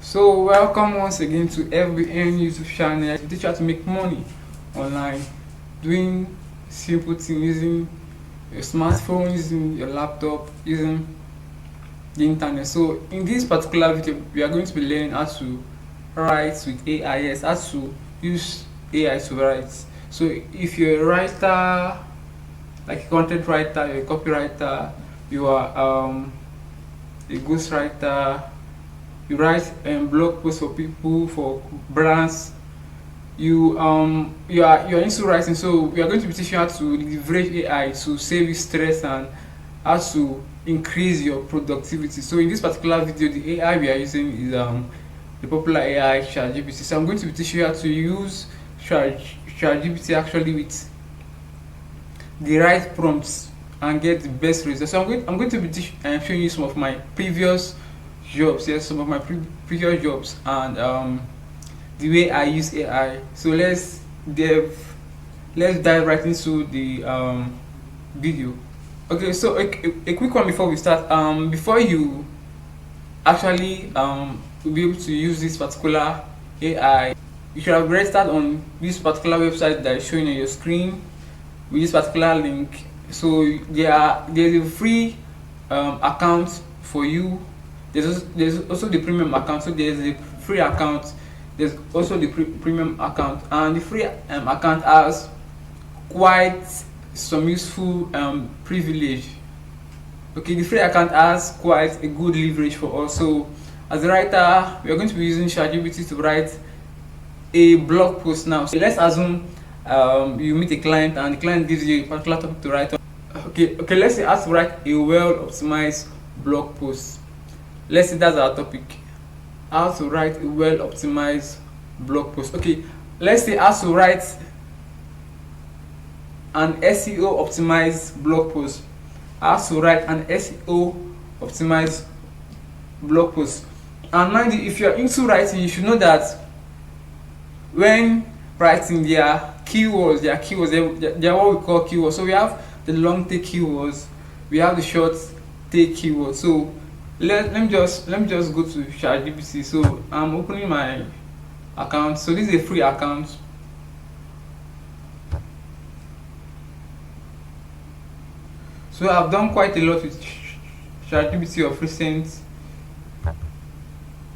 So welcome once again to FBN YouTube channel. I teach you how to make money online doing simple things using your smartphone, using your laptop, using the internet. So in this particular video, we are going to be learning how to write with AI. Yes, how to use AI to write. So if you're a writer, like a content writer, you're a copywriter, you are a ghostwriter, you write blog posts for people, for brands, you're into writing. So we are going to be teaching you how to leverage AI to save you stress and how to increase your productivity. So in this particular video, the AI we are using is the popular AI ChatGPT. So I'm going to be teaching you how to use ChatGPT actually with the right prompts and get the best results. So I'm going to be showing you some of my previous jobs. Yes, some of my previous jobs and the way I use AI. So let's dive right into the video. Okay, so a quick one before we start. Before you actually be able to use this particular AI, you should have registered on this particular website that is showing on your screen with this particular link. So there's a free account for you. There's also the premium account. So there's a free account, there's also the premium account, and the free account has quite some useful privilege. Okay, the free account has quite a good leverage for us. So as a writer, we are going to be using ChatGPT to write a blog post now. So let's assume you meet a client and the client gives you a particular topic to write on. Okay, let's say how to write a well optimized blog post. Let's say that's our topic, how to write a well optimized blog post. Okay, let's say how to write an SEO optimized blog post, how to write an SEO optimized blog post. And mind you, if you're into writing, you should know that when writing, there are keywords, they are what we call keywords. So we have the long tail keywords, we have the short tail keywords. So let me just go to ChatGPT. So I'm opening my account. So this is a free account. So I've done quite a lot with ChatGPT of recent.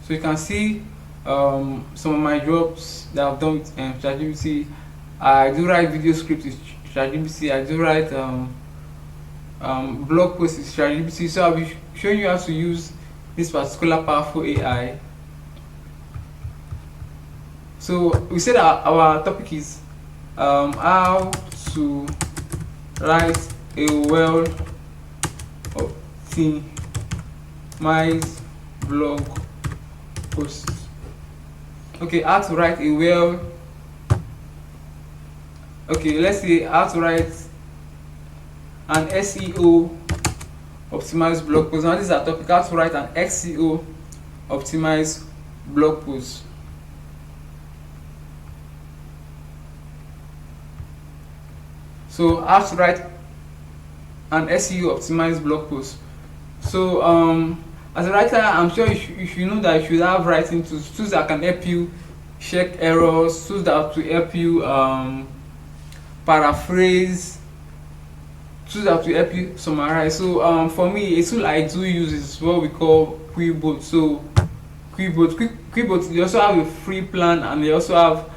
So you can see some of my jobs that I've done with ChatGPT. I do write video scripts with ChatGPT. I do write blog posts with ChatGPT. So I'll be showing you how to use this particular powerful AI. So we said our topic is how to write a well optimized blog post. Okay, how to write a well. Okay, let's see how to write an SEO optimized blog post. Now this is our topic, how to write an SEO optimized blog post. So how to write an SEO optimized blog post. So as a writer, I'm sure you should know that you should have writing tools that can help you check errors, tools that to help you paraphrase, tools that will help you summarize. So for me, a tool I do use is what we call Quillbot. So Quillbot, they also have a free plan and they also have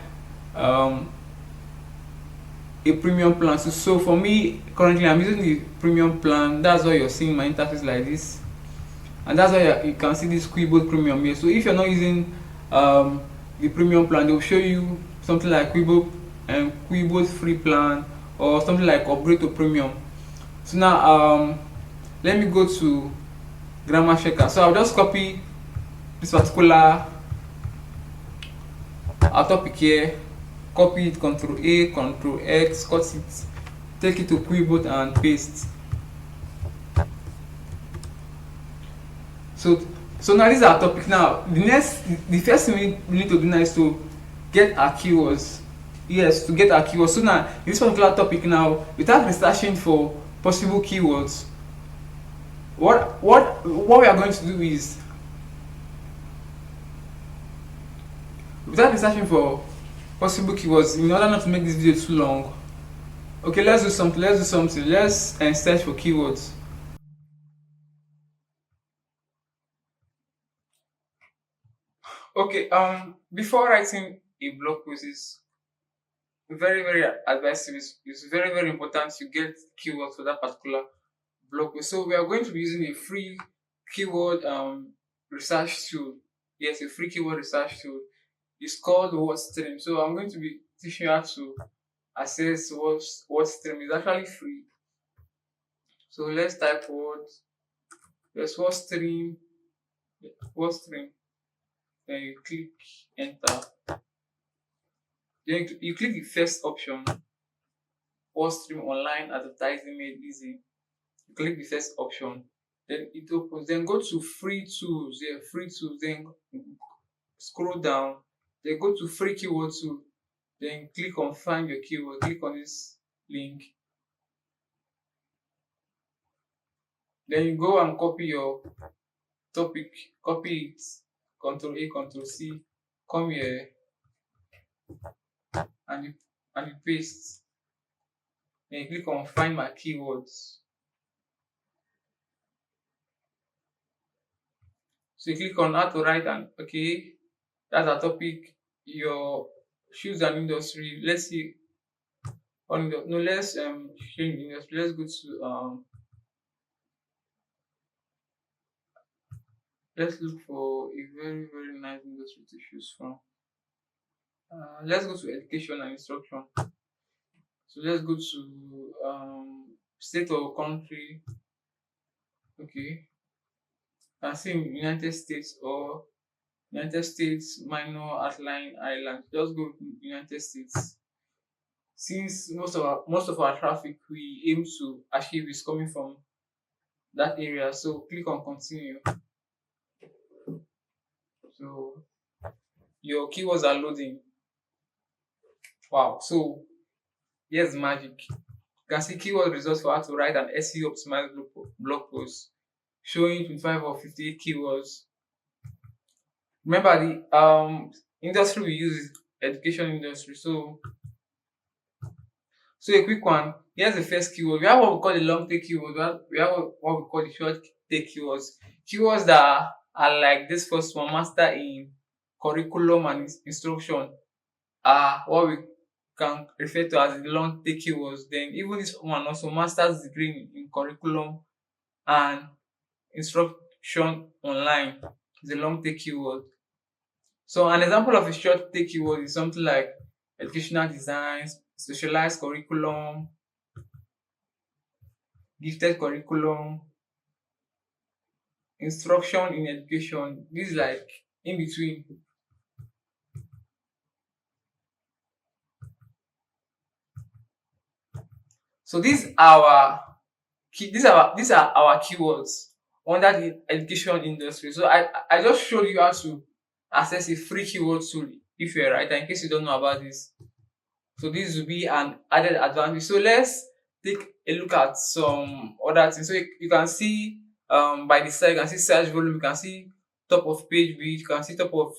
a premium plan. So for me, currently I'm using the premium plan. That's why you're seeing my interface like this, and that's why you can see this Quillbot premium here. So if you're not using the premium plan, they will show you something like Quillbot free plan or something like upgrade to premium. So now let me go to grammar checker. So I'll just copy this particular our topic here, copy it, Ctrl A, Ctrl X, cut it, take it to Quillbot and paste. So now this is our topic. Now the first thing we need to do now is to get our keywords. Yes, to get our keywords. So now in this particular topic now, without researching for possible keywords, what we are going to do is without searching for possible keywords in order not to make this video too long. Okay, let's do something. Let's do something. Let's search for keywords. Okay. Before writing a blog post is very advisable. It's very important to get keywords for that particular blog post. So we are going to be using a free keyword research tool. Yes, a free keyword research tool. It's called WordStream. So I'm going to be teaching you how to access WordStream. It's actually free. So let's type there's WordStream. Then you click enter. Then you click the first option, WordStream online advertising made easy. You click the first option. Then it opens. Then go to free tools. Yeah, free tools. Then scroll down. Then go to free keyword tool. Then click on find your keyword. Click on this link. Then you go and copy your topic. Copy it. Control A, Control C. Come here and you paste. Then you click on find my keywords. So you click on how to write and okay, that's our topic. Your shoes and industry. Let's see on the no let's change industry. Let's go to let's look for a very nice industry to choose from. Let's go to education and instruction. So let's go to state or country. Okay, I see United States or United States minor outline island. Just go to United States. Since most of our traffic we aim to achieve is coming from that area, so click on continue. So your keywords are loading. Wow. So here's magic. You can see keyword results for how to write an SEO optimized blog post showing 25 or 58 keywords. Remember the industry we use is education industry. So a quick one. Here's the first keyword. We have what we call the long tail keywords. We have what we call the short tail keywords. Keywords that are like this first one, master in curriculum and instruction, are what we can refer to as the long tail keywords. Then even this one also master's degree in curriculum and instruction online is a long tail keyword. So an example of a short tail keyword is something like educational designs, specialized curriculum, gifted curriculum, instruction in education. This is like in between. So these are our keywords under the education industry. So I just showed you how to access a free keyword tool if you're a writer, in case you don't know about this. So this will be an added advantage. So let's take a look at some other things. So you can see by the side, you can see search volume, you can see top of page speed, you can see top of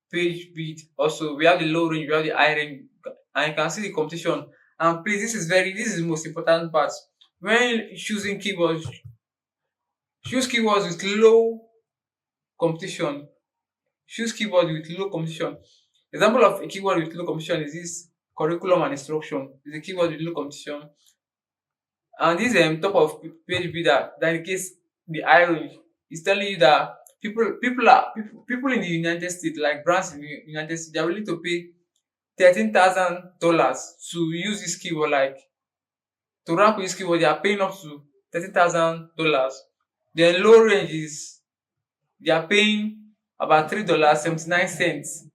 page speed. Also, we have the low range, we have the high range, and you can see the competition. And please, this is the most important part. When choosing keywords, choose keywords with low competition. Choose keywords with low competition. Example of a keyword with low competition is this curriculum and instruction. Is a keyword with low competition. And this top of page builder that indicates the high range is telling you that people in the United States, like brands in the United States, they are willing to pay $13,000 to use this keyword. Like to rank with this keyword, they are paying up to $13,000. Then low range is they are paying about $3.79.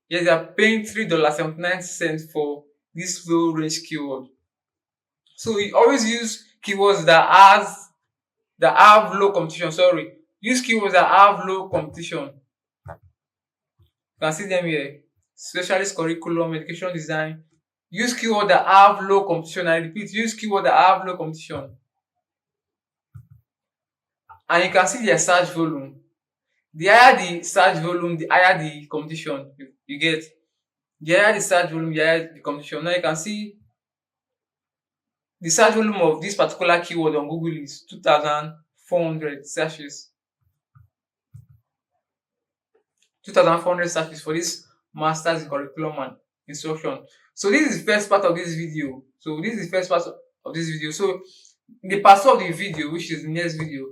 Yes, they are paying $3.79 for this low range keyword. So we always use keywords that have low competition. Sorry, use keywords that have low competition. You can see them here. Specialist curriculum, education design. Use keywords that have low competition. I repeat, use keywords that have low competition. And you can see their search volume. The higher the search volume, the higher the competition. You get, the higher the search volume, the higher the competition. Now you can see the search volume of this particular keyword on Google is 2,400 searches. 2,400 searches for this masters in curriculum and instruction. So this is the first part of this video. Of this video. So in the part 2 of the video, which is the next video,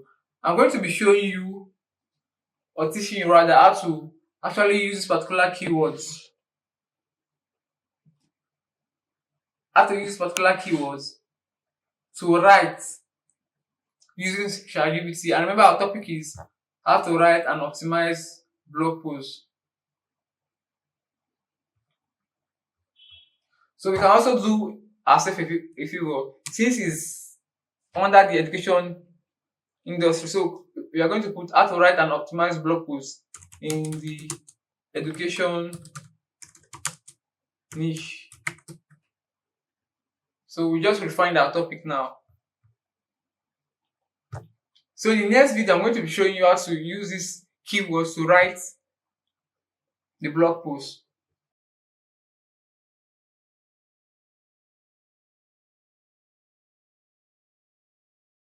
I'm going to be showing you, or teaching you rather, how to actually use this particular keywords. How to use particular keywords to write using ChatGPT. And remember, our topic is how to write and optimize blog posts. So we can also do ourselves a favor, since it's under the education industry. So we are going to put how to write and optimize blog posts in the education niche. So we just refine our topic now. So in the next video, I'm going to be showing you how to use these keywords to write the blog post.